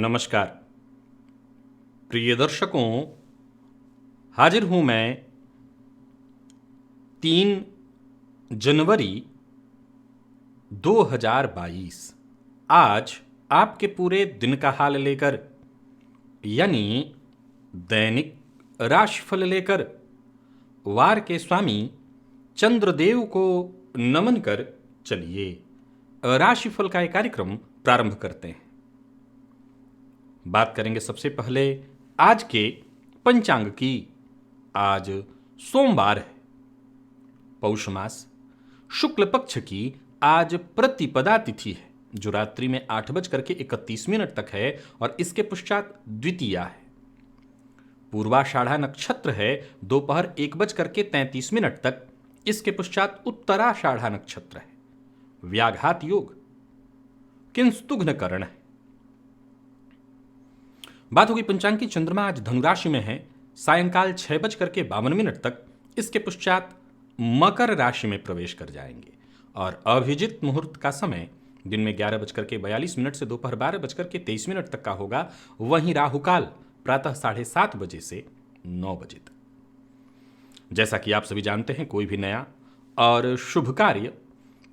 नमस्कार प्रिय दर्शकों, हाजिर हूं मैं 3 जनवरी 2022 आज आपके पूरे दिन का हाल लेकर, यानी दैनिक राशिफल लेकर वार के स्वामी चंद्रदेव को नमन कर चलिए राशिफल का एक कार्यक्रम प्रारंभ करते हैं। बात करेंगे सबसे पहले आज के पंचांग की। आज सोमवार है, पौष मास शुक्ल पक्ष की आज प्रतिपदा तिथि है, जो रात्रि में 8:31 तक है और इसके पश्चात द्वितीया है। पूर्वाषाढ़ा नक्षत्र है दोपहर 1:33 तक, इसके पश्चात उत्तराषाढ़ा नक्षत्र है। व्याघात योग किंस्तुघ्न करण है। बात होगी पंचांग की। चंद्रमा आज धनुराशि में है सायंकाल 6:52 तक, इसके पश्चात मकर राशि में प्रवेश कर जाएंगे और अभिजित मुहूर्त का समय दिन में 11:42 से दोपहर 12:23 तक का होगा। वहीं राहुकाल प्रातः 7:30 बजे से 9 बजे तक। जैसा कि आप सभी जानते हैं, कोई भी नया और शुभ कार्य,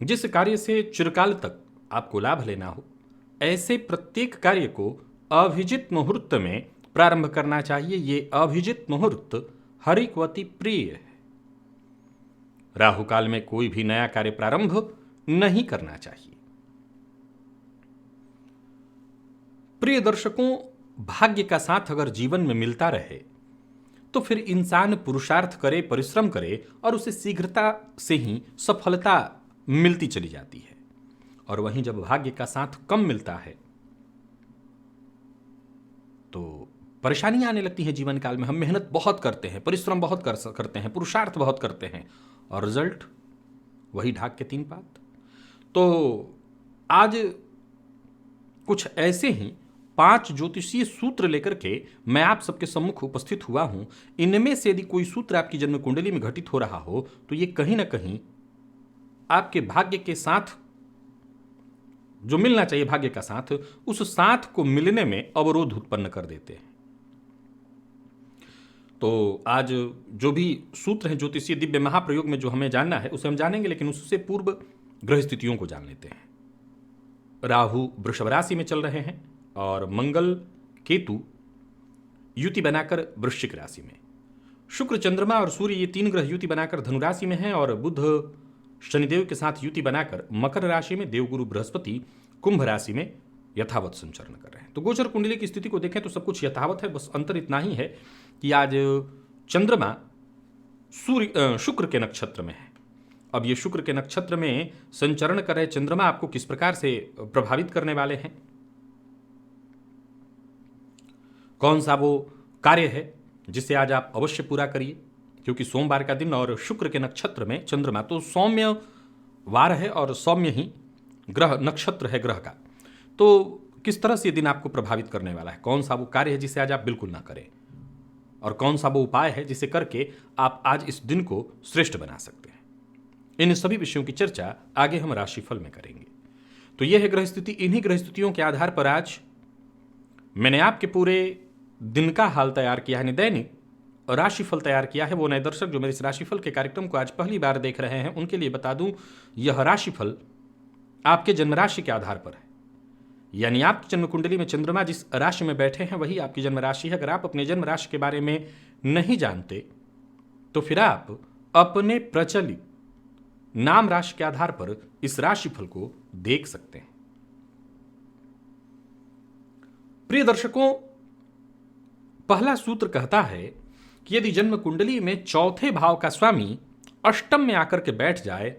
जिस कार्य से चिरकाल तक आपको लाभ लेना हो, ऐसे प्रत्येक कार्य को अभिजित मुहूर्त में प्रारंभ करना चाहिए। ये अभिजित मुहूर्त हरिकवती प्रिय है। राहुकाल में कोई भी नया कार्य प्रारंभ नहीं करना चाहिए। प्रिय दर्शकों, भाग्य का साथ अगर जीवन में मिलता रहे तो फिर इंसान पुरुषार्थ करे, परिश्रम करे और उसे शीघ्रता से ही सफलता मिलती चली जाती है। और वहीं जब भाग्य का साथ कम मिलता है तो परेशानियां आने लगती हैं जीवन काल में। हम मेहनत बहुत करते हैं, परिश्रम बहुत करते हैं, पुरुषार्थ बहुत करते हैं और रिजल्ट वही ढाक के 3 पात। तो आज कुछ ऐसे ही 5 ज्योतिषीय सूत्र लेकर के मैं आप सबके सम्मुख उपस्थित हुआ हूं। इनमें से यदि कोई सूत्र आपकी जन्म कुंडली में घटित हो रहा हो तो ये कहीं ना कहीं आपके भाग्य के साथ जो मिलना चाहिए, भाग्य का साथ, उस साथ को मिलने में अवरोध उत्पन्न कर देते हैं। तो आज जो भी सूत्र हैं ज्योतिषीय दिव्य महाप्रयोग में जो हमें जानना है उसे हम जानेंगे, लेकिन उससे पूर्व ग्रह स्थितियों को जान लेते हैं। राहु वृषभ राशि में चल रहे हैं और मंगल केतु युति बनाकर वृश्चिक राशि में। शुक्र चंद्रमा और सूर्य ये 3 ग्रह युति बनाकर धनु राशि में हैं और बुध शनिदेव के साथ युति बनाकर मकर राशि में, देवगुरु बृहस्पति कुंभ राशि में यथावत संचरण कर रहे हैं। तो गोचर कुंडली की स्थिति को देखें तो सब कुछ यथावत है। बस अंतर इतना ही है कि आज चंद्रमा शुक्र के नक्षत्र में है। अब ये शुक्र के नक्षत्र में संचरण कर रहे चंद्रमा आपको किस प्रकार से प्रभावित करने वाले हैं, कौन सा वो कार्य है जिसे आज आप अवश्य पूरा करिए, क्योंकि सोमवार का दिन और शुक्र के नक्षत्र में चंद्रमा, तो सौम्य वार है और सौम्य ही ग्रह नक्षत्र है ग्रह का। तो किस तरह से ये दिन आपको प्रभावित करने वाला है, कौन सा वो कार्य है जिसे आज आप बिल्कुल ना करें और कौन सा वो उपाय है जिसे करके आप आज इस दिन को श्रेष्ठ बना सकते हैं, इन सभी विषयों की चर्चा आगे हम राशिफल में करेंगे। तो यह है ग्रह स्थिति। इन्हीं ग्रह स्थितियों के आधार पर आज मैंने आपके पूरे दिन का हाल तैयार किया है, दैनिक राशिफल तैयार किया है। वो नए दर्शक जो मेरे इस राशिफल के कार्यक्रम को आज पहली बार देख रहे हैं उनके लिए बता दूं, यह राशिफल आपके जन्म राशि के आधार पर है। यानी आपकी जन्म कुंडली में चंद्रमा जिस राशि में बैठे हैं वही आपकी जन्म राशि है। अगर आप अपने जन्म राशि के बारे में नहीं जानते तो फिर आप अपने प्रचलित नाम राशि के आधार पर इस राशिफल को देख सकते हैं। प्रिय दर्शकों, पहला सूत्र कहता है कि यदि जन्म कुंडली में चौथे भाव का स्वामी अष्टम में आकर के बैठ जाए,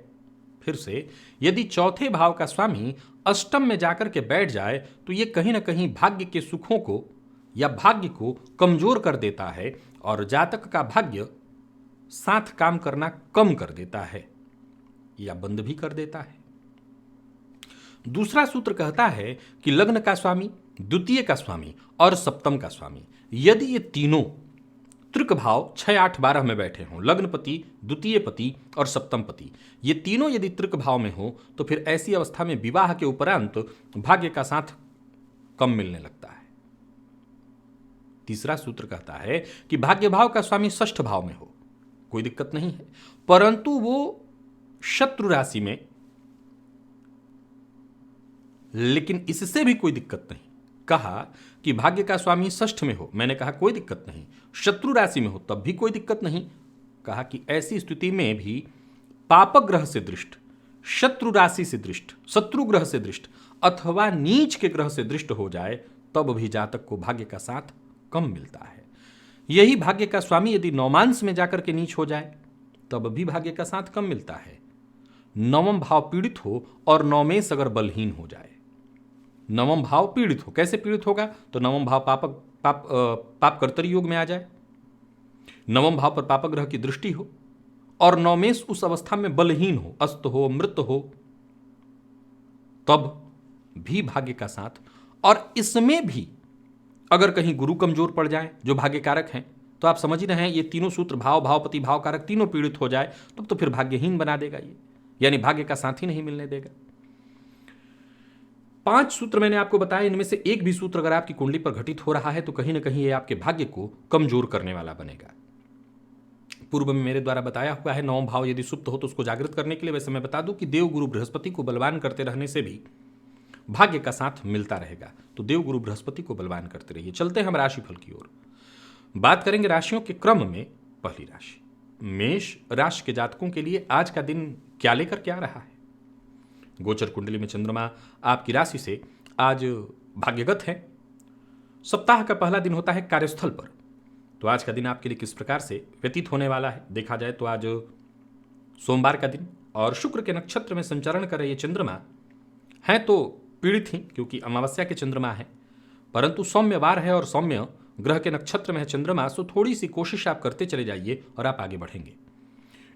फिर से यदि चौथे भाव का स्वामी अष्टम में जाकर के बैठ जाए तो यह कहीं ना कहीं भाग्य के सुखों को या भाग्य को कमजोर कर देता है और जातक का भाग्य साथ काम करना कम कर देता है या बंद भी कर देता है। दूसरा सूत्र कहता है कि लग्न का स्वामी, द्वितीय का स्वामी और सप्तम का स्वामी, यदि ये तीनों त्रिक भाव 6, 8, 12 में बैठे हों, लग्नपति, द्वितीय पति और सप्तम पति, ये तीनों यदि त्रिक भाव में हो तो फिर ऐसी अवस्था में विवाह के उपरांत भाग्य का साथ कम मिलने लगता है। तीसरा सूत्र कहता है कि भाग्य भाव का स्वामी षष्ठ भाव में हो, कोई दिक्कत नहीं है, परंतु वो शत्रु राशि में, लेकिन इससे भी कोई दिक्कत नहीं। कहा कि भाग्य का स्वामी षष्ठ में हो, मैंने कहा कोई दिक्कत नहीं। शत्रु राशि में हो तब भी कोई दिक्कत नहीं। कहा कि ऐसी स्थिति में भी पाप ग्रह से दृष्ट, शत्रु राशि से दृष्ट, शत्रु ग्रह से दृष्ट अथवा नीच के ग्रह से दृष्ट हो जाए तब भी जातक को भाग्य का साथ कम मिलता है। यही भाग्य का स्वामी यदि नवमांश में जाकर के नीच हो जाए तब भी भाग्य का साथ कम मिलता है। नवम भाव पीड़ित हो और नवमेश अगर बलहीन हो जाए, नवम भाव पीड़ित हो, कैसे पीड़ित होगा? तो नवम भाव पाप कर्तरी योग में आ जाए, नवम भाव पर पाप ग्रह की दृष्टि हो और नवमेश उस अवस्था में बलहीन हो, अस्त हो, मृत हो, तब भी भाग्य का साथ। और इसमें भी अगर कहीं गुरु कमजोर पड़ जाए जो भाग्य कारक हैं, तो आप समझ ही रहे हैं ये तीनों सूत्र भाव, भावपति, भाव कारक तीनों पीड़ित हो जाए तब तो फिर भाग्यहीन बना देगा ये, यानी भाग्य का साथ ही नहीं मिलने देगा। 5 सूत्र मैंने आपको बताया, इनमें से एक भी सूत्र अगर आपकी कुंडली पर घटित हो रहा है तो कहीं ना कहीं ये आपके भाग्य को कमजोर करने वाला बनेगा। पूर्व में मेरे द्वारा बताया हुआ है, नवम भाव यदि सुप्त हो तो उसको जागृत करने के लिए। वैसे मैं बता दूं कि देव गुरु बृहस्पति को बलवान करते रहने से भी भाग्य का साथ मिलता रहेगा, तो देव गुरु बृहस्पति को बलवान करते रहिए। चलते हैं हम राशिफल की ओर, बात करेंगे राशियों के क्रम में। पहली राशि मेष राशि के जातकों के लिए आज का दिन क्या लेकर के आ रहा है? गोचर कुंडली में चंद्रमा आपकी राशि से आज भाग्यगत है। सप्ताह का पहला दिन होता है कार्यस्थल पर, तो आज का दिन आपके लिए किस प्रकार से व्यतीत होने वाला है? देखा जाए तो आज सोमवार का दिन और शुक्र के नक्षत्र में संचरण कर रहे चंद्रमा हैं तो पीड़ित ही, क्योंकि अमावस्या के चंद्रमा है, परंतु सौम्यवार है और सौम्य ग्रह के नक्षत्र में है चंद्रमा, सो थोड़ी सी कोशिश आप करते चले जाइए और आप आगे बढ़ेंगे।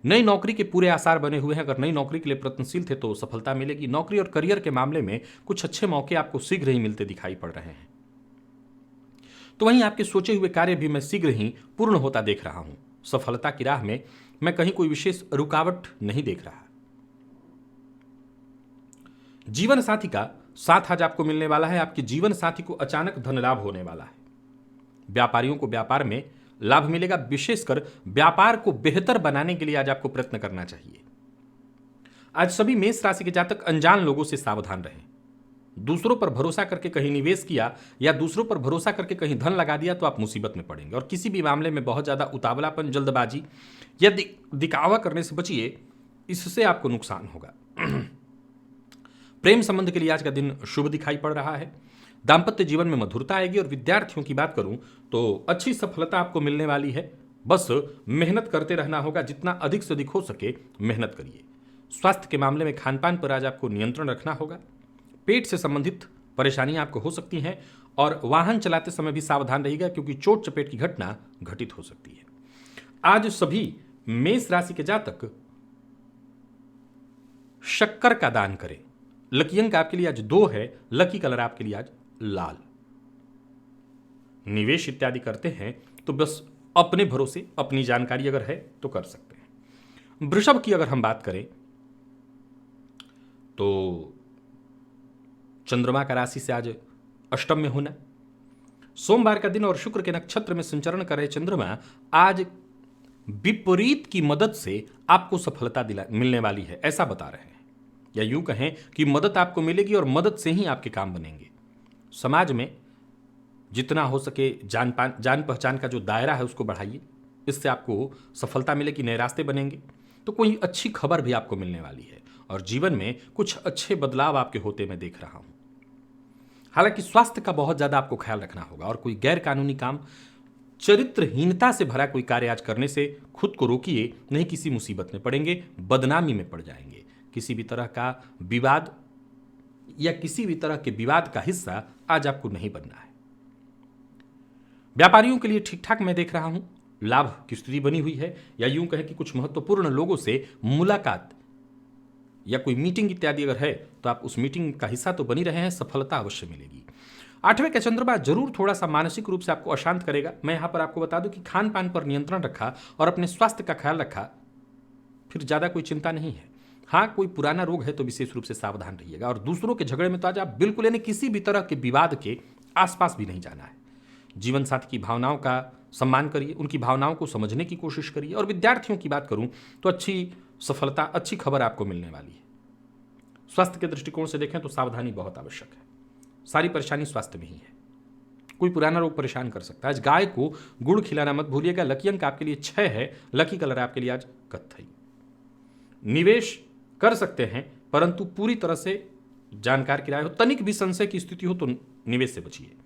नई नौकरी के पूरे आसार बने हुए हैं। अगर नई नौकरी के लिए प्रयत्नशील थे तो सफलता मिलेगी। नौकरी और करियर के मामले में कुछ अच्छे मौके आपको शीघ्र ही मिलते दिखाई पड़ रहे हैं। तो वहीं आपके सोचे हुए कार्य भी मैं शीघ्र ही पूर्ण होता देख रहा हूं। सफलता की राह में मैं कहीं कोई विशेष रुकावट नहीं देख रहा। जीवन साथी का साथ आज आपको मिलने वाला है। आपके जीवन साथी को अचानक धन लाभ होने वाला है। व्यापारियों को व्यापार में लाभ मिलेगा। विशेषकर व्यापार को बेहतर बनाने के लिए आज आपको प्रयत्न करना चाहिए। आज सभी मेष राशि के जातक अनजान लोगों से सावधान रहें। दूसरों पर भरोसा करके कहीं निवेश किया या दूसरों पर भरोसा करके कहीं धन लगा दिया तो आप मुसीबत में पड़ेंगे। और किसी भी मामले में बहुत ज्यादा उतावलापन, जल्दबाजी या दिखावा करने से बचिए, इससे आपको नुकसान होगा। प्रेम संबंध के लिए आज का दिन शुभ दिखाई पड़ रहा है। दाम्पत्य जीवन में मधुरता आएगी। और विद्यार्थियों की बात करूं तो अच्छी सफलता आपको मिलने वाली है। बस मेहनत करते रहना होगा, जितना अधिक से अधिक हो सके मेहनत करिए। स्वास्थ्य के मामले में खान पान पर आज आपको नियंत्रण रखना होगा। पेट से संबंधित परेशानियां आपको हो सकती हैं और वाहन चलाते समय भी सावधान रहिएगा, क्योंकि चोट चपेट की घटना घटित हो सकती है। आज सभी मेष राशि के जातक शक्कर का दान करें। लकी अंक आपके लिए आज 2 है। लकी कलर आपके लिए आज लाल। निवेश इत्यादि करते हैं तो बस अपने भरोसे, अपनी जानकारी अगर है तो कर सकते हैं। वृषभ की अगर हम बात करें तो चंद्रमा का राशि से आज अष्टम में होना, सोमवार का दिन और शुक्र के नक्षत्र में संचरण कर रहे चंद्रमा आज विपरीत की मदद से आपको सफलता मिलने वाली है, ऐसा बता रहे हैं। या यूं कहें कि मदद आपको मिलेगी और मदद से ही आपके काम बनेंगे। समाज में जितना हो सके जान पहचान का जो दायरा है उसको बढ़ाइए, इससे आपको सफलता मिलेगी, नए रास्ते बनेंगे। तो कोई अच्छी खबर भी आपको मिलने वाली है और जीवन में कुछ अच्छे बदलाव आपके होते मैं देख रहा हूं। हालांकि स्वास्थ्य का बहुत ज्यादा आपको ख्याल रखना होगा और कोई गैर कानूनी काम, चरित्रहीनता से भरा कोई कार्य आज करने से खुद को रोकिए, नहीं किसी मुसीबत में पड़ेंगे, बदनामी में पड़ जाएंगे। किसी भी तरह का विवाद या किसी भी तरह के विवाद का हिस्सा आज आपको नहीं बनना है। व्यापारियों के लिए ठीक ठाक मैं देख रहा हूं, लाभ की स्थिति बनी हुई है। या यूं कहें कि कुछ महत्वपूर्ण लोगों से मुलाकात या कोई मीटिंग इत्यादि अगर है तो आप उस मीटिंग का हिस्सा तो बनी रहे हैं, सफलता अवश्य मिलेगी। 8वें का चंद्रमा जरूर थोड़ा सा मानसिक रूप से आपको अशांत करेगा। मैं यहां पर आपको बता दूं कि खान पान पर नियंत्रण रखा और अपने स्वास्थ्य का ख्याल रखा, फिर ज्यादा कोई चिंता नहीं है। हाँ, कोई पुराना रोग है तो विशेष रूप से सावधान रहिएगा। और दूसरों के झगड़े में तो आज आप बिल्कुल, यानी किसी भी तरह के विवाद के आसपास भी नहीं जाना है। जीवन साथी की भावनाओं का सम्मान करिए, उनकी भावनाओं को समझने की कोशिश करिए। और विद्यार्थियों की बात करूं तो अच्छी सफलता, अच्छी खबर आपको मिलने वाली है। स्वास्थ्य के दृष्टिकोण से देखें तो सावधानी बहुत आवश्यक है। सारी परेशानी स्वास्थ्य में ही है। कोई पुराना रोग परेशान कर सकता है। आज गाय को गुड़ खिलाना मत भूलिएगा। लकी अंक आपके लिए 6 है। लकी कलर आपके लिए आज कत्थई। निवेश कर सकते हैं, परंतु पूरी तरह से जानकार की राय हो, तनिक भी संशय की स्थिति हो तो निवेश से बचिए।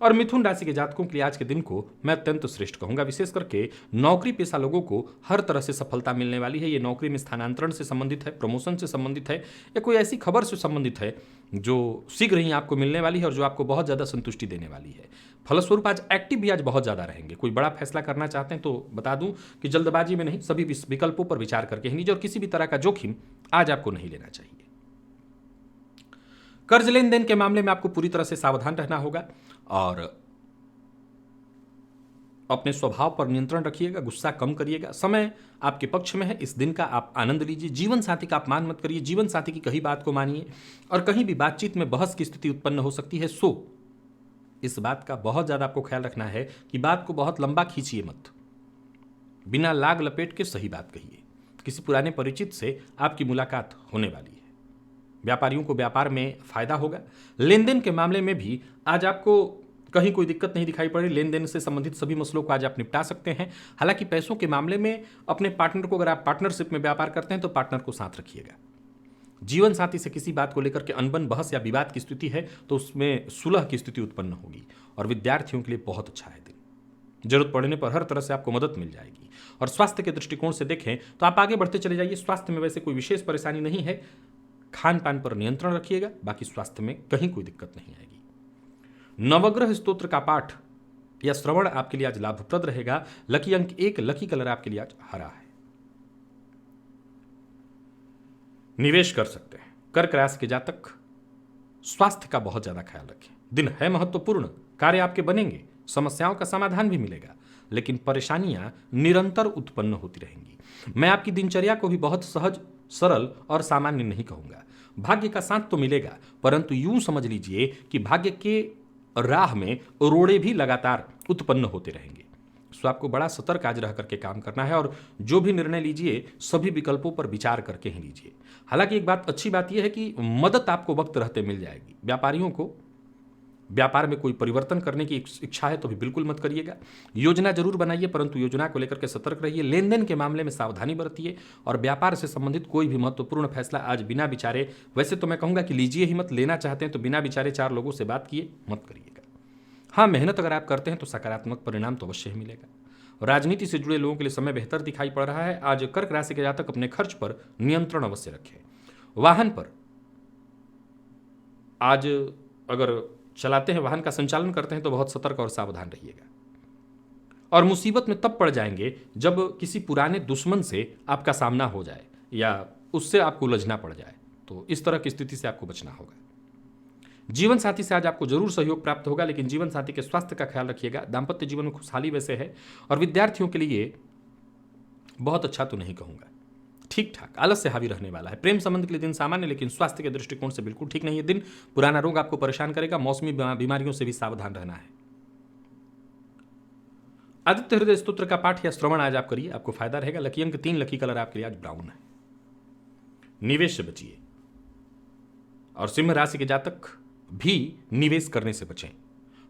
और मिथुन राशि के जातकों के लिए आज के दिन को मैं अत्यंत श्रेष्ठ कहूंगा। विशेष करके नौकरी पेशा लोगों को हर तरह से सफलता मिलने वाली है। ये नौकरी में स्थानांतरण से संबंधित है, प्रमोशन से संबंधित है, या कोई ऐसी खबर से संबंधित है जो शीघ्र ही आपको मिलने वाली है और जो आपको बहुत ज़्यादा संतुष्टि देने वाली है। फलस्वरूप आज एक्टिव भी आज बहुत ज़्यादा रहेंगे। कोई बड़ा फैसला करना चाहते हैं तो बता दूं कि जल्दबाजी में नहीं, सभी विकल्पों पर विचार करके ही लीजिए। और किसी भी तरह का जोखिम आज आपको नहीं लेना चाहिए। कर्ज लेन देन के मामले में आपको पूरी तरह से सावधान रहना होगा और अपने स्वभाव पर नियंत्रण रखिएगा, गुस्सा कम करिएगा। समय आपके पक्ष में है, इस दिन का आप आनंद लीजिए। जीवन साथी का अपमान मत करिए, जीवन साथी की कही बात को मानिए। और कहीं भी बातचीत में बहस की स्थिति उत्पन्न हो सकती है, सो इस बात का बहुत ज्यादा आपको ख्याल रखना है कि बात को बहुत लंबा खींचिए मत। बिना लाग लपेट के सही बात कहिए। किसी पुराने परिचित से आपकी मुलाकात होने वाली है। व्यापारियों को व्यापार में फायदा होगा। लेन देन के मामले में भी आज आपको कहीं कोई दिक्कत नहीं दिखाई पड़ रही। लेन देन से संबंधित सभी मसलों को आज आप निपटा सकते हैं। हालांकि पैसों के मामले में अपने पार्टनर को, अगर आप पार्टनरशिप में व्यापार करते हैं तो पार्टनर को साथ रखिएगा। जीवन साथी से किसी बात को लेकर के अनबन, बहस या विवाद की स्थिति है तो उसमें सुलह की स्थिति उत्पन्न होगी। और विद्यार्थियों के लिए बहुत अच्छा है दिन। जरूरत पड़ने पर हर तरह से आपको मदद मिल जाएगी। और स्वास्थ्य के दृष्टिकोण से देखें तो आप आगे बढ़ते चले जाइए। स्वास्थ्य में वैसे कोई विशेष परेशानी नहीं है। खान पान पर नियंत्रण रखिएगा, बाकी स्वास्थ्य में कहीं कोई दिक्कत नहीं आएगी। नवग्रह स्तोत्र का पाठ या श्रवण आपके लिए आज लाभप्रद रहेगा। लकी अंक 1, लकी कलर आपके लिए आज हरा है। निवेश कर सकते हैं। कर्क राशि के जातक स्वास्थ्य का बहुत ज्यादा ख्याल रखें। दिन है महत्वपूर्ण, कार्य आपके बनेंगे, समस्याओं का समाधान भी मिलेगा, लेकिन परेशानियां निरंतर उत्पन्न होती रहेंगी। मैं आपकी दिनचर्या को भी बहुत सहज, सरल और सामान्य नहीं कहूंगा। भाग्य का साथ तो मिलेगा, परंतु यूं समझ लीजिए कि भाग्य के राह में रोड़े भी लगातार उत्पन्न होते रहेंगे। सो आपको बड़ा सतर्क आज रह करके काम करना है और जो भी निर्णय लीजिए सभी विकल्पों पर विचार करके ही लीजिए। हालांकि एक बात अच्छी बात यह है कि मदद आपको वक्त रहते मिल जाएगी। व्यापारियों को व्यापार में कोई परिवर्तन करने की इच्छा है तो भी बिल्कुल मत करिएगा। योजना जरूर बनाइए, परंतु योजना को लेकर के सतर्क रहिए। लेन देन के मामले में सावधानी बरतिए और व्यापार से संबंधित कोई भी महत्वपूर्ण फैसला आज बिना विचारे, वैसे तो मैं कहूंगा कि लीजिए ही मत, लेना चाहते हैं तो बिना विचारे 4 लोगों से बात किए मत करिएगा। हाँ, मेहनत अगर आप करते हैं तो सकारात्मक परिणाम तो अवश्य ही मिलेगा। राजनीति से जुड़े लोगों के लिए समय बेहतर दिखाई पड़ रहा है। आज कर्क राशि के जातक अपने खर्च पर नियंत्रण अवश्य रखें। वाहन पर आज अगर चलाते हैं, वाहन का संचालन करते हैं तो बहुत सतर्क और सावधान रहिएगा। और मुसीबत में तब पड़ जाएंगे जब किसी पुराने दुश्मन से आपका सामना हो जाए या उससे आपको उलझना पड़ जाए, तो इस तरह की स्थिति से आपको बचना होगा। जीवन साथी से आज आपको जरूर सहयोग प्राप्त होगा, लेकिन जीवन साथी के स्वास्थ्य का ख्याल रखिएगा। दाम्पत्य जीवन में खुशहाली वैसे है और विद्यार्थियों के लिए बहुत अच्छा तो नहीं कहूंगा, ठीक ठाक, आलस्य हावी रहने वाला है। प्रेम संबंध के लिए दिन सामान्य, लेकिन स्वास्थ्य के दृष्टिकोण से बिल्कुल ठीक नहीं है दिन। पुराना रोग आपको परेशान करेगा। मौसमी बीमारियों से भी सावधान रहना है। आदित्य हृदय स्तोत्र का पाठ या श्रवण आज आप करिए, आपको फायदा रहेगा। लकी अंक 3, लकी कलर आपके लिए आज ब्राउन है। निवेश से बचिए। और सिंह राशि के जातक भी निवेश करने से बचें।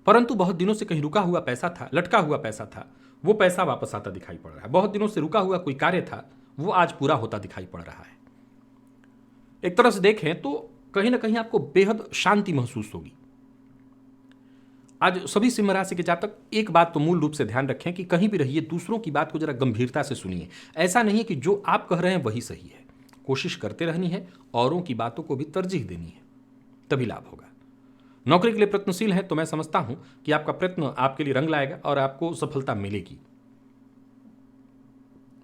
परंतु बहुत दिनों से कहीं रुका हुआ पैसा था, लटका हुआ पैसा था, वो पैसा वापस आता दिखाई पड़ रहा है। बहुत दिनों से रुका हुआ कोई कार्य था, वो आज पूरा होता दिखाई पड़ रहा है। एक तरह से देखें तो कहीं ना कहीं आपको बेहद शांति महसूस होगी। आज सभी सिंह राशि के जातक एक बात तो मूल रूप से ध्यान रखें कि कहीं भी रहिए, दूसरों की बात को जरा गंभीरता से सुनिए। ऐसा नहीं है कि जो आप कह रहे हैं वही सही है। कोशिश करते रहनी है, औरों की बातों को भी तरजीह देनी है, तभी लाभ होगा। नौकरी के लिए प्रयत्नशील है तो मैं समझता हूं कि आपका प्रयत्न आपके लिए रंग लाएगा और आपको सफलता मिलेगी।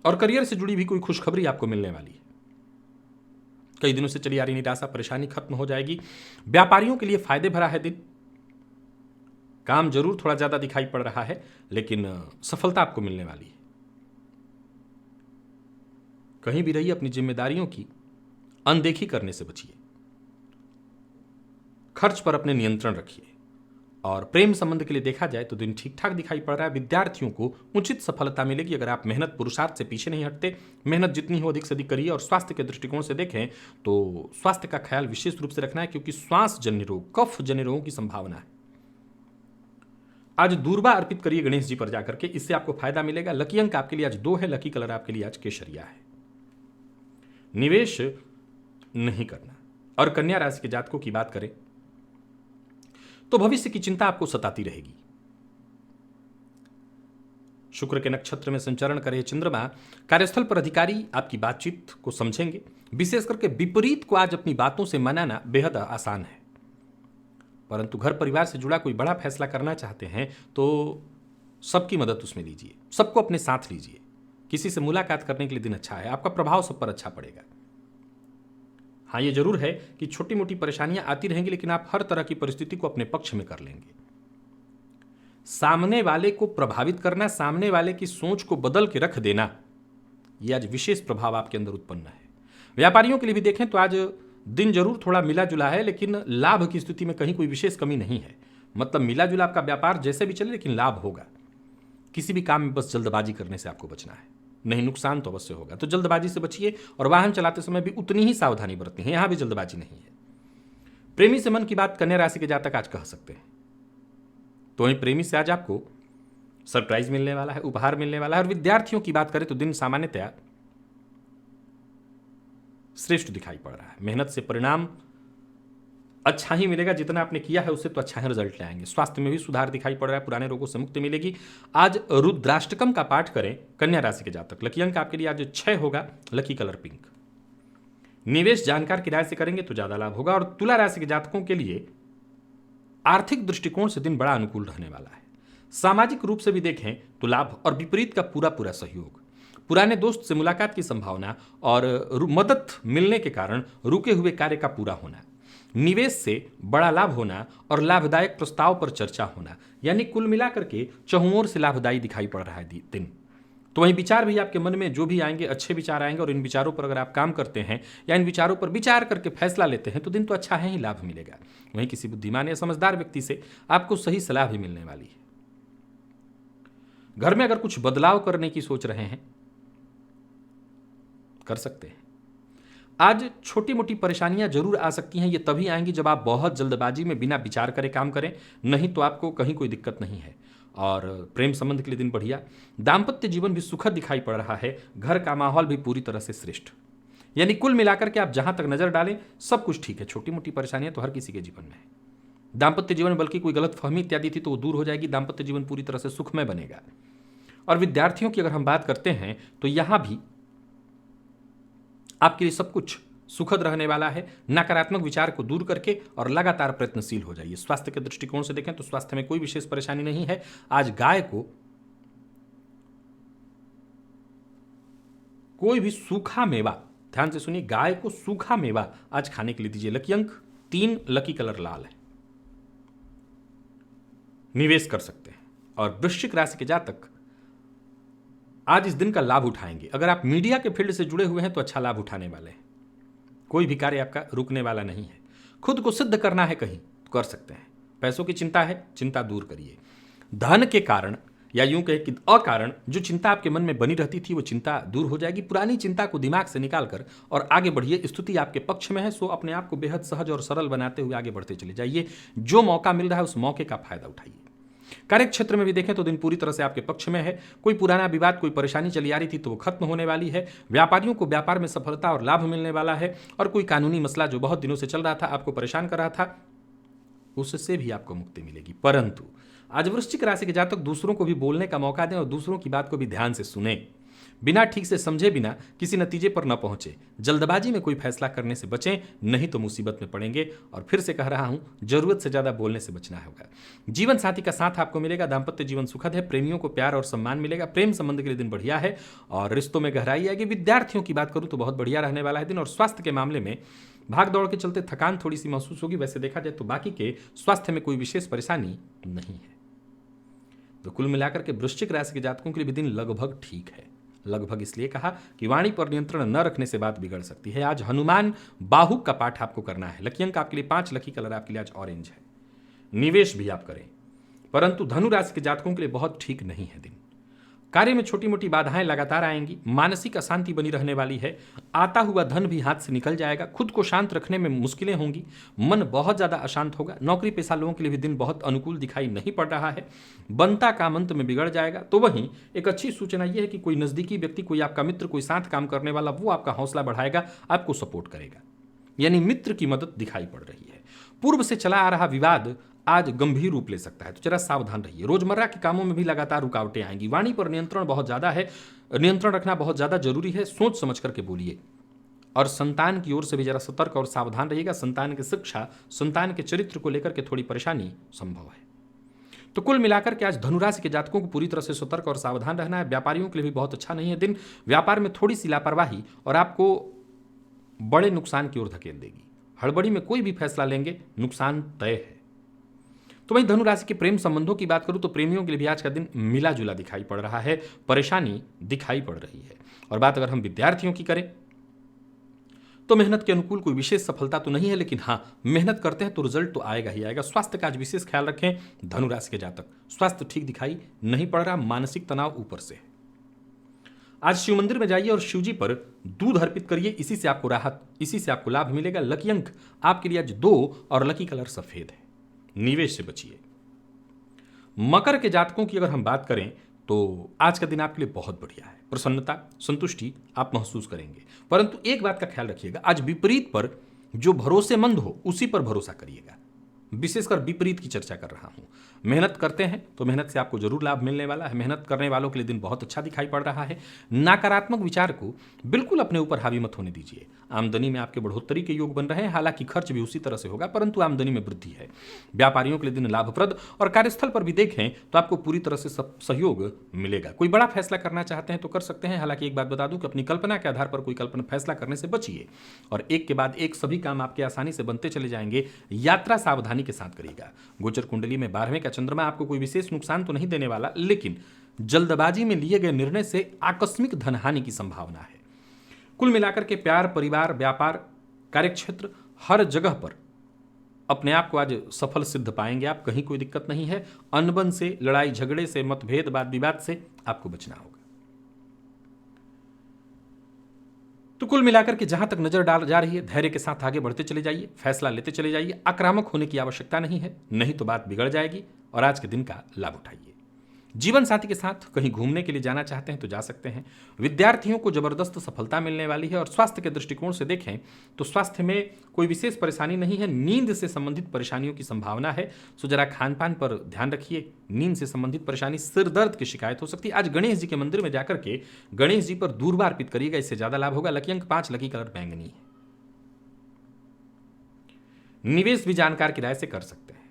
और करियर से जुड़ी भी कोई खुशखबरी आपको मिलने वाली है। कई दिनों से चली आ रही निराशा, परेशानी खत्म हो जाएगी। व्यापारियों के लिए फायदे भरा है दिन। काम जरूर थोड़ा ज्यादा दिखाई पड़ रहा है, लेकिन सफलता आपको मिलने वाली है। कहीं भी रहिए, अपनी जिम्मेदारियों की अनदेखी करने से बचिए। खर्च पर अपने नियंत्रण रखिए और प्रेम संबंध के लिए देखा जाए तो दिन ठीक ठाक दिखाई पड़ रहा है। विद्यार्थियों को उचित सफलता मिलेगी अगर आप मेहनत पुरुषार्थ से पीछे नहीं हटते, मेहनत जितनी हो अधिक से अधिक करिए। और स्वास्थ्य के दृष्टिकोण से देखें तो स्वास्थ्य का ख्याल विशेष रूप से रखना है, क्योंकि श्वास जन्य रोग, कफ जन्य रोगों की संभावना है। आज दूर्वा अर्पित करिए गणेश जी पर जाकर के, इससे आपको फायदा मिलेगा। लकी अंक आपके लिए आज 2 है, लकी कलर आपके लिए आज केसरिया है। निवेश नहीं करना। और कन्या राशि के जातकों की बात करें तो भविष्य की चिंता आपको सताती रहेगी। शुक्र के नक्षत्र में संचरण करे चंद्रमा, कार्यस्थल पर अधिकारी आपकी बातचीत को समझेंगे। विशेष करके विपरीत को आज अपनी बातों से मनाना बेहद आसान है। परंतु घर परिवार से जुड़ा कोई बड़ा फैसला करना चाहते हैं तो सबकी मदद उसमें लीजिए, सबको अपने साथ लीजिए। किसी से मुलाकात करने के लिए दिन अच्छा है, आपका प्रभाव सब पर अच्छा पड़ेगा। हाँ, ये जरूर है कि छोटी मोटी परेशानियां आती रहेंगी, लेकिन आप हर तरह की परिस्थिति को अपने पक्ष में कर लेंगे। सामने वाले को प्रभावित करना, सामने वाले की सोच को बदल के रख देना, यह आज विशेष प्रभाव आपके अंदर उत्पन्न है। व्यापारियों के लिए भी देखें तो आज दिन जरूर थोड़ा मिला जुला है, लेकिन लाभ की स्थिति में कहीं कोई विशेष कमी नहीं है। मतलब मिला जुला आपका व्यापार जैसे भी चले, लेकिन लाभ होगा। किसी भी काम में बस जल्दबाजी करने से आपको बचना है, नहीं नुकसान तो अवश्य होगा। तो जल्दबाजी से बचिए और वाहन चलाते समय भी उतनी ही सावधानी बरतनी है, यहां भी जल्दबाजी नहीं है। प्रेमी से मन की बात कन्या राशि के जातक आज कह सकते हैं। तो वहीं प्रेमी से आज आपको सरप्राइज मिलने वाला है, उपहार मिलने वाला है। और विद्यार्थियों की बात करें तो दिन सामान्यतया श्रेष्ठ दिखाई पड़ रहा है। मेहनत से परिणाम अच्छा ही मिलेगा, जितना आपने किया है उससे तो अच्छा ही रिजल्ट ले आएंगे। स्वास्थ्य में भी सुधार दिखाई पड़ रहा है, पुराने रोगों से मुक्ति मिलेगी। आज रुद्राष्टकम का पाठ करें कन्या राशि के जातक। लकी अंक आपके लिए आज 6 होगा, लकी कलर पिंक। निवेश जानकार की राय से करेंगे तो ज्यादा लाभ होगा। और तुला राशि के जातकों के लिए आर्थिक दृष्टिकोण से दिन बड़ा अनुकूल रहने वाला है। सामाजिक रूप से भी देखें तो लाभ और विपरीत का पूरा पूरा सहयोग। पुराने दोस्त से मुलाकात की संभावना और मदद मिलने के कारण रुके हुए कार्य का पूरा होना। निवेश से बड़ा लाभ होना और लाभदायक प्रस्ताव पर चर्चा होना, यानी कुल मिलाकर के चहुओं से लाभदायी दिखाई पड़ रहा है दिन। तो वहीं विचार भी आपके मन में जो भी आएंगे अच्छे विचार आएंगे, और इन विचारों पर अगर आप काम करते हैं या इन विचारों पर विचार करके फैसला लेते हैं तो दिन तो अच्छा है ही, लाभ मिलेगा। वहीं किसी बुद्धिमान या समझदार व्यक्ति से आपको सही सलाह भी मिलने वाली है। घर में अगर कुछ बदलाव करने की सोच रहे हैं कर सकते हैं। आज छोटी मोटी परेशानियां जरूर आ सकती हैं, ये तभी आएंगी जब आप बहुत जल्दबाजी में बिना विचार करे काम करें, नहीं तो आपको कहीं कोई दिक्कत नहीं है। और प्रेम संबंध के लिए दिन बढ़िया। दाम्पत्य जीवन भी सुखद दिखाई पड़ रहा है। घर का माहौल भी पूरी तरह से श्रेष्ठ, यानी कुल मिलाकर के आप जहां तक नजर डालें सब कुछ ठीक है। छोटी मोटी परेशानियां तो हर किसी के जीवन में है। दाम्पत्य जीवन बल्कि कोई गलत फहमी इत्यादि थी तो वो दूर हो जाएगी। दाम्पत्य जीवन पूरी तरह से सुखमय बनेगा। और विद्यार्थियों की अगर हम बात करते हैं तो यहां भी आपके लिए सब कुछ सुखद रहने वाला है। नकारात्मक विचार को दूर करके और लगातार प्रयत्नशील हो जाइए। स्वास्थ्य के दृष्टिकोण से देखें तो स्वास्थ्य में कोई विशेष परेशानी नहीं है। आज गाय को कोई भी सूखा मेवा, ध्यान से सुनिए, गाय को सूखा मेवा आज खाने के लिए दीजिए। लकी अंक 3, लकी कलर लाल है। निवेश कर सकते हैं। और वृश्चिक राशि के जातक आज इस दिन का लाभ उठाएंगे। अगर आप मीडिया के फील्ड से जुड़े हुए हैं तो अच्छा लाभ उठाने वाले हैं। कोई भी कार्य आपका रुकने वाला नहीं है। खुद को सिद्ध करना है कहीं तो कर सकते हैं। पैसों की चिंता है, चिंता दूर करिए। धन के कारण या यूं कहे कि अकारण जो चिंता आपके मन में बनी रहती थी वो चिंता दूर हो जाएगी। पुरानी चिंता को दिमाग से निकालकर और आगे बढ़िए। स्थिति आपके पक्ष में है, सो अपने आप को बेहद सहज और सरल बनाते हुए आगे बढ़ते चले जाइए। जो मौका मिल रहा है उस मौके का फायदा उठाइए। कार्य क्षेत्र में भी देखें तो दिन पूरी तरह से आपके पक्ष में है। कोई पुराना विवाद, कोई परेशानी चली आ रही थी तो वो खत्म होने वाली है। व्यापारियों को व्यापार में सफलता और लाभ मिलने वाला है। और कोई कानूनी मसला जो बहुत दिनों से चल रहा था, आपको परेशान कर रहा था, उससे भी आपको मुक्ति मिलेगी। परंतु आज वृश्चिक राशि के जातक दूसरों को भी बोलने का मौका दें और दूसरों की बात को भी ध्यान से सुने। बिना ठीक से समझे बिना किसी नतीजे पर न पहुंचे। जल्दबाजी में कोई फैसला करने से बचें, नहीं तो मुसीबत में पड़ेंगे। और फिर से कह रहा हूं, जरूरत से ज्यादा बोलने से बचना होगा। जीवन साथी का साथ आपको मिलेगा। दाम्पत्य जीवन सुखद है। प्रेमियों को प्यार और सम्मान मिलेगा। प्रेम संबंध के लिए दिन बढ़िया है और रिश्तों में गहराई आएगी। विद्यार्थियों की बात करूं तो बहुत बढ़िया रहने वाला है दिन। और स्वास्थ्य के मामले में भाग दौड़ के चलते थकान थोड़ी सी महसूस होगी। वैसे देखा जाए तो बाकी के स्वास्थ्य में कोई विशेष परेशानी नहीं है। तो कुल मिलाकर के वृश्चिक राशि के जातकों के लिए भी दिन लगभग ठीक है। लगभग इसलिए कहा कि वाणी पर नियंत्रण न रखने से बात बिगड़ सकती है। आज हनुमान बाहुक का पाठ आपको करना है। लकी अंक आपके लिए 5, लकी कलर आपके लिए आज ऑरेंज है। निवेश भी आप करें परंतु धनु राशि के जातकों के लिए बहुत ठीक नहीं है दिन। कार्य में छोटी मोटी बाधाएं लगातार आएंगी, मानसिक अशांति बनी रहने वाली है, आता हुआ धन भी हाथ से निकल जाएगा, खुद को शांत रखने में मुश्किलें होंगी, मन बहुत ज़्यादा अशांत होगा। नौकरी पेशा लोगों के लिए भी दिन बहुत अनुकूल दिखाई नहीं पड़ रहा है, बनता काम अंत में बिगड़ जाएगा। तो वहीं एक अच्छी सूचना यह है कि कोई नज़दीकी व्यक्ति, कोई आपका मित्र, कोई साथ काम करने वाला, वो आपका हौसला बढ़ाएगा, आपको सपोर्ट करेगा, यानी मित्र की मदद दिखाई पड़ रही है। पूर्व से चला आ रहा विवाद आज गंभीर रूप ले सकता है, तो जरा सावधान रहिए। रोजमर्रा के कामों में भी लगातार रुकावटें आएंगी। वाणी पर नियंत्रण बहुत ज्यादा है, नियंत्रण रखना बहुत ज्यादा जरूरी है। सोच समझ करके बोलिए और संतान की ओर से भी जरा सतर्क और सावधान रहिएगा। संतान की शिक्षा, संतान के चरित्र को लेकर के थोड़ी परेशानी संभव है। तो कुल मिलाकर के आज धनुराशि के जातकों को पूरी तरह से सतर्क और सावधान रहना है। व्यापारियों के लिए भी बहुत अच्छा नहीं है दिन। व्यापार में थोड़ी सी लापरवाही और आपको बड़े नुकसान की ओर धकेल देगी। हड़बड़ी में कोई भी फैसला लेंगे, नुकसान तय है। तो वहीं धनु राशि के प्रेम संबंधों की बात करूं तो प्रेमियों के लिए भी आज का दिन मिला जुला दिखाई पड़ रहा है, परेशानी दिखाई पड़ रही है। और बात अगर हम विद्यार्थियों की करें तो मेहनत के अनुकूल कोई विशेष सफलता तो नहीं है, लेकिन हाँ, मेहनत करते हैं तो रिजल्ट तो आएगा ही आएगा। स्वास्थ्य का आज विशेष ख्याल रखें धनु राशि के जातक। स्वास्थ्य ठीक दिखाई नहीं पड़ रहा, मानसिक तनाव ऊपर से। आज शिव मंदिर में जाइए और शिव जी पर दूध अर्पित करिए, इसी से आपको राहत, इसी से आपको लाभ मिलेगा। लकी अंक आपके लिए आज 2 और लकी कलर सफेद है। निवेश से बचिए। मकर के जातकों की अगर हम बात करें तो आज का दिन आपके लिए बहुत बढ़िया है। प्रसन्नता, संतुष्टि आप महसूस करेंगे, परंतु एक बात का ख्याल रखिएगा, आज विपरीत पर जो भरोसेमंद हो उसी पर भरोसा करिएगा। विशेषकर विपरीत की चर्चा कर रहा हूं। मेहनत करते हैं तो मेहनत से आपको जरूर लाभ मिलने वाला है। मेहनत करने वालों के लिए दिन बहुत अच्छा दिखाई पड़ रहा है। नकारात्मक विचार को बिल्कुल अपने ऊपर हावी मत होने दीजिए। आमदनी में आपके बढ़ोतरी के योग बन रहे हैं, हालांकि खर्च भी उसी तरह से होगा, परंतु आमदनी में वृद्धि है। व्यापारियों के लिए दिन लाभप्रद और कार्यस्थल पर भी देखें तो आपको पूरी तरह से सहयोग मिलेगा। कोई बड़ा फैसला करना चाहते हैं तो कर सकते हैं, हालांकि एक बात बता दूं कि अपनी कल्पना के आधार पर कोई कल्पना फैसला करने से बचिए और एक के बाद एक सभी काम आपके आसानी से बनते चले जाएंगे। यात्रा सावधानी के साथ करिएगा। गोचर कुंडली में 12वें का चंद्रमा आपको कोई विशेष नुकसान तो नहीं देने वाला, लेकिन जल्दबाजी में लिए गए निर्णय से आकस्मिक धनहानि की संभावना है। कुल मिलाकर के प्यार, परिवार, व्यापार, कार्यक्षेत्र, हर जगह पर अपने आप को आज सफल सिद्ध पाएंगे आप। कहीं कोई दिक्कत नहीं है। अनबन से, लड़ाई झगड़े से, मतभेद, वाद विवाद से आपको बचना होगा। तो कुल मिलाकर के जहां तक नजर डाल जा रही है, धैर्य के साथ आगे बढ़ते चले जाइए, फैसला लेते चले जाइए। आक्रामक होने की आवश्यकता नहीं है, नहीं तो बात बिगड़ जाएगी। और आज के दिन का लाभ उठाइए। जीवन साथी के साथ कहीं घूमने के लिए जाना चाहते हैं तो जा सकते हैं। विद्यार्थियों को जबरदस्त सफलता मिलने वाली है। और स्वास्थ्य के दृष्टिकोण से देखें तो स्वास्थ्य में कोई विशेष परेशानी नहीं है। नींद से संबंधित परेशानियों की संभावना है, सो जरा खान पान पर ध्यान रखिए। नींद से संबंधित परेशानी, सिर दर्द की शिकायत हो सकती है। आज गणेश जी के मंदिर में जाकर के गणेश जी पर दूर्वा अर्पित करिएगा, इससे ज्यादा लाभ होगा। लकी अंक 5, लकी कलर बैंगनी है। निवेश भी जानकार की राय से कर सकते हैं।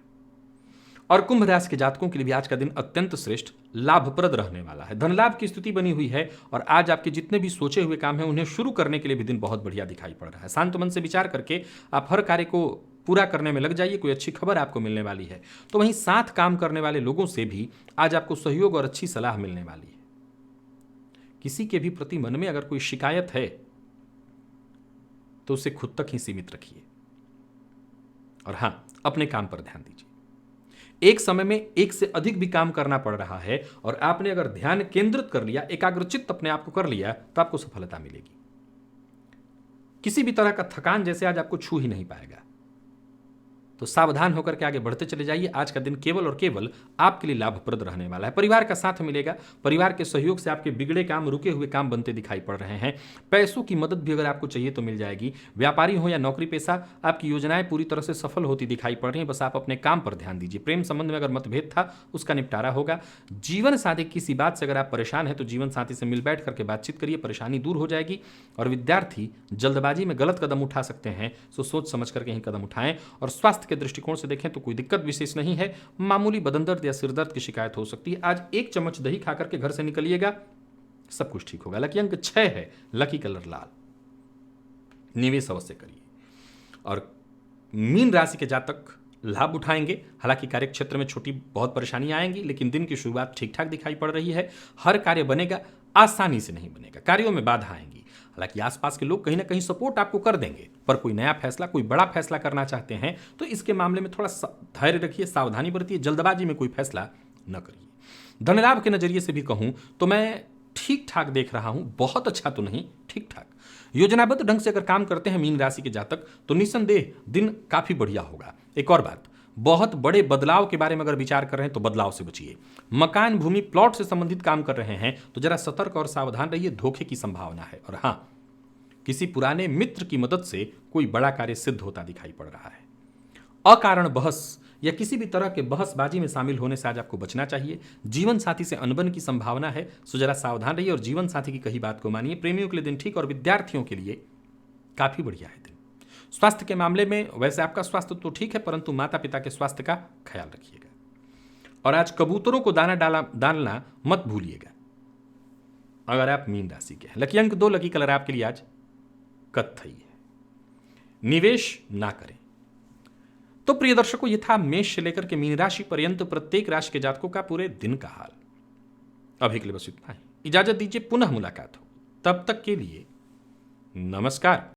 और कुंभ राशि के जातकों के लिए भी आज का दिन अत्यंत श्रेष्ठ, लाभप्रद रहने वाला है। धन लाभ की स्थिति बनी हुई है और आज आपके जितने भी सोचे हुए काम हैं उन्हें शुरू करने के लिए भी दिन बहुत बढ़िया दिखाई पड़ रहा है। शांत मन से विचार करके आप हर कार्य को पूरा करने में लग जाइए। कोई अच्छी खबर आपको मिलने वाली है। तो वहीं साथ काम करने वाले लोगों से भी आज आपको सहयोग और अच्छी सलाह मिलने वाली है। किसी के भी प्रति मन में अगर कोई शिकायत है तो उसे खुद तक ही सीमित रखिए और हां, अपने काम पर ध्यान दीजिए। एक समय में एक से अधिक भी काम करना पड़ रहा है और आपने अगर ध्यान केंद्रित कर लिया, एकाग्रचित्त अपने आप को कर लिया, तो आपको सफलता मिलेगी। किसी भी तरह का थकान जैसे आज आपको छू ही नहीं पाएगा। तो सावधान होकर के आगे बढ़ते चले जाइए। आज का दिन केवल और केवल आपके लिए लाभप्रद रहने वाला है। परिवार का साथ मिलेगा। परिवार के सहयोग से आपके बिगड़े काम, रुके हुए काम बनते दिखाई पड़ रहे हैं। पैसों की मदद भी अगर आपको चाहिए तो मिल जाएगी। व्यापारी हो या नौकरी पेशा, आपकी योजनाएं पूरी तरह से सफल होती दिखाई पड़ रही हैं। बस आप अपने काम पर ध्यान दीजिए। प्रेम संबंध में अगर मतभेद था, उसका निपटारा होगा। जीवन साथी किसी बात से अगर आप परेशान हैं तो जीवन साथी से मिल बैठ करके बातचीत करिए, परेशानी दूर हो जाएगी। और विद्यार्थी जल्दबाजी में गलत कदम उठा सकते हैं, तो सोच समझ करके ही कदम उठाएं। और स्वास्थ्य के दृष्टिकोण से देखें तो कोई दिक्कत विशेष नहीं है। मामूली बदन दर्द या सिर दर्द की शिकायत हो सकती है। आज 1 चम्मच दही खाकर के घर से निकलिएगा, सब कुछ ठीक होगा। लकी अंक 6 है, लकी कलर लाल। निवेश अवश्य करिए। और मीन राशि के जातक लाभ उठाएंगे। हालांकि कार्य क्षेत्र में छोटी बहुत परेशानियां आएंगी, लेकिन दिन की शुरुआत ठीक ठाक दिखाई पड़ रही है। हर कार्य बनेगा, आसानी से नहीं बनेगा। कार्यों में बाधा आएंगी। हालांकि आसपास के लोग कहीं ना कहीं सपोर्ट आपको कर देंगे, पर कोई नया फैसला, कोई बड़ा फैसला करना चाहते हैं तो इसके मामले में थोड़ा धैर्य रखिए, सावधानी बरतिए, जल्दबाजी में कोई फैसला न करिए। धन लाभ के नजरिए से भी कहूं तो मैं ठीक ठाक देख रहा हूं, बहुत अच्छा तो नहीं, ठीक ठाक। योजनाबद्ध ढंग से अगर काम करते हैं मीन राशि के जातक तो निस्संदेह दिन काफी बढ़िया होगा। एक और बात, बहुत बड़े बदलाव के बारे में अगर विचार कर रहे हैं तो बदलाव से बचिए। मकान, भूमि, प्लॉट से संबंधित काम कर रहे हैं तो जरा सतर्क और सावधान रहिए, धोखे की संभावना है। और हां, किसी पुराने मित्र की मदद से कोई बड़ा कार्य सिद्ध होता दिखाई पड़ रहा है। अकारण बहस या किसी भी तरह के बहसबाजी में शामिल होने से आज आपको बचना चाहिए। जीवन साथी से अनबन की संभावना है, सो जरा सावधान रहिए और जीवन साथी की कही बात को मानिए। प्रेमियों के लिए दिन ठीक और विद्यार्थियों के लिए काफी बढ़िया है दिन। स्वास्थ्य के मामले में वैसे आपका स्वास्थ्य तो ठीक है, परंतु माता पिता के स्वास्थ्य का ख्याल रखिएगा। और आज कबूतरों को दाना डालना मत भूलिएगा अगर आप मीन राशि के हैं। लकी अंक 2, लकी कलर आपके लिए आज कत्थई है। निवेश ना करें। तो प्रिय दर्शकों, ये था मेष से लेकर के मीन राशि पर्यंत प्रत्येक राशि के जातकों का पूरे दिन का हाल। अभी के लिए बस इतना ही। इजाजत दीजिए, पुनः मुलाकात हो। तब तक के लिए नमस्कार।